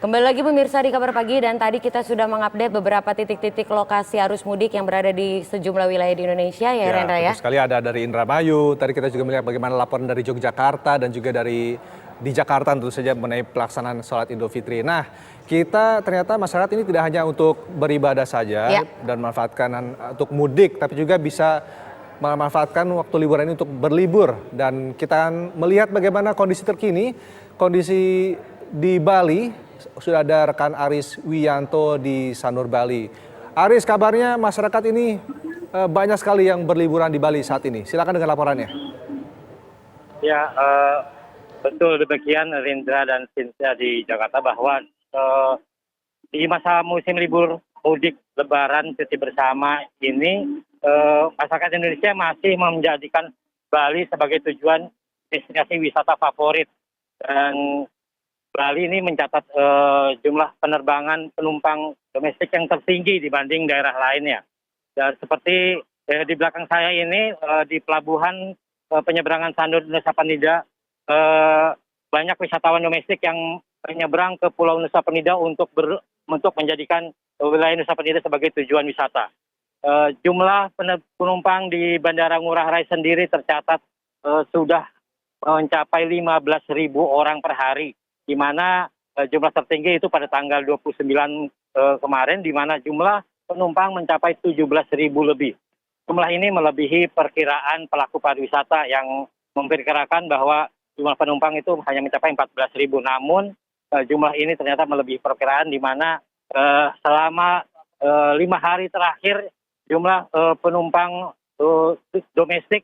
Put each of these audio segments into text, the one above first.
Kembali lagi pemirsa di Kabar Pagi, dan tadi kita sudah mengupdate beberapa titik-titik lokasi arus mudik yang berada di sejumlah wilayah di Indonesia ya, Rendra ya. Betul sekali, ada dari Indramayu, tadi kita juga melihat bagaimana laporan dari Yogyakarta dan juga di Jakarta tentu saja mengenai pelaksanaan sholat Idul Fitri. Nah, kita ternyata masyarakat ini tidak hanya untuk beribadah saja dan memanfaatkan untuk mudik, tapi juga bisa memanfaatkan waktu liburan ini untuk berlibur. Dan kita akan melihat bagaimana kondisi terkini, kondisi di Bali. Sudah ada rekan Aris Wiyanto di Sanur, Bali. Aris, kabarnya masyarakat ini banyak sekali yang berliburan di Bali saat ini. Silakan dengan laporannya. Ya, betul demikian Rindra dan Cynthia di Jakarta, bahwa di masa musim libur mudik Lebaran cuti bersama ini, masyarakat Indonesia masih menjadikan Bali sebagai tujuan destinasi wisata favorit. Dan Bali ini mencatat jumlah penerbangan penumpang domestik yang tertinggi dibanding daerah lainnya. Dan seperti di belakang saya ini, di pelabuhan penyeberangan Sanur Nusa Penida, banyak wisatawan domestik yang menyeberang ke Pulau Nusa Penida untuk menjadikan wilayah Nusa Penida sebagai tujuan wisata. Jumlah penumpang di Bandara Ngurah Rai sendiri tercatat sudah mencapai 15.000 orang per hari, di mana jumlah tertinggi itu pada tanggal 29 kemarin, di mana jumlah penumpang mencapai 17.000 lebih. Jumlah ini melebihi perkiraan pelaku pariwisata yang memperkirakan bahwa jumlah penumpang itu hanya mencapai 14.000. Namun jumlah ini ternyata melebihi perkiraan, di mana selama 5 hari terakhir jumlah penumpang domestik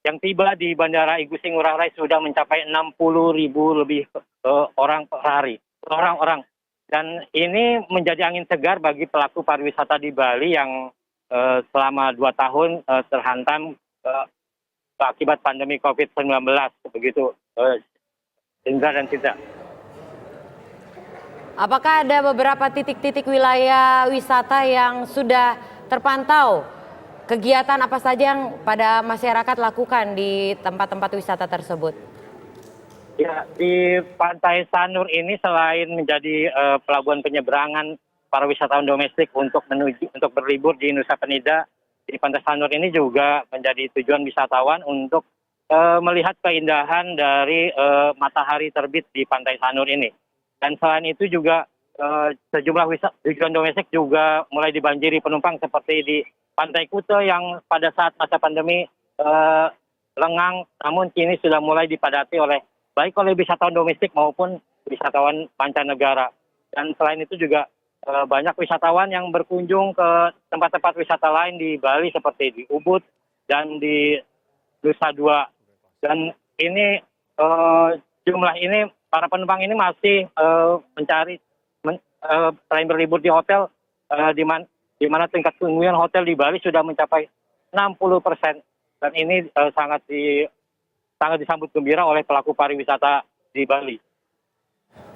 yang tiba di Bandara Igusti Ngurah Rai sudah mencapai 60.000 lebih orang per hari. Orang-orang. Dan ini menjadi angin segar bagi pelaku pariwisata di Bali yang selama 2 tahun terhantam akibat pandemi COVID-19. Begitu, Indra dan Cita. Apakah ada beberapa titik-titik wilayah wisata yang sudah terpantau? Kegiatan apa saja yang pada masyarakat lakukan di tempat-tempat wisata tersebut? Ya, di Pantai Sanur ini selain menjadi pelabuhan penyeberangan para wisatawan domestik untuk berlibur di Nusa Penida, di Pantai Sanur ini juga menjadi tujuan wisatawan untuk melihat keindahan dari matahari terbit di Pantai Sanur ini. Dan selain itu juga sejumlah tujuan domestik juga mulai dibanjiri penumpang, seperti di Pantai Kuta yang pada saat masa pandemi lengang, namun kini sudah mulai dipadati baik oleh wisatawan domestik maupun wisatawan mancanegara. Dan selain itu juga banyak wisatawan yang berkunjung ke tempat-tempat wisata lain di Bali, seperti di Ubud dan di Nusa Dua. Dan ini jumlah ini, para penumpang ini masih mencari selain berlibur di hotel, di mana tingkat keunggulan hotel di Bali sudah mencapai 60%. Dan ini sangat disambut gembira oleh pelaku pariwisata di Bali.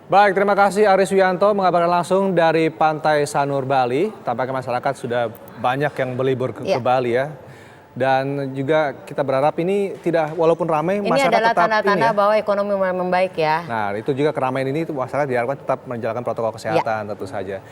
Baik, terima kasih Aris Wiyanto mengabarkan langsung dari Pantai Sanur, Bali. Tampaknya masyarakat sudah banyak yang berlibur ke Bali ya. Dan juga kita berharap ini tidak, walaupun ramai, ini masyarakat adalah tetap tanda-tanda bahwa ekonomi mulai membaik ya. Nah, itu juga keramaian ini masyarakat diharapkan tetap menjalankan protokol kesehatan tentu saja.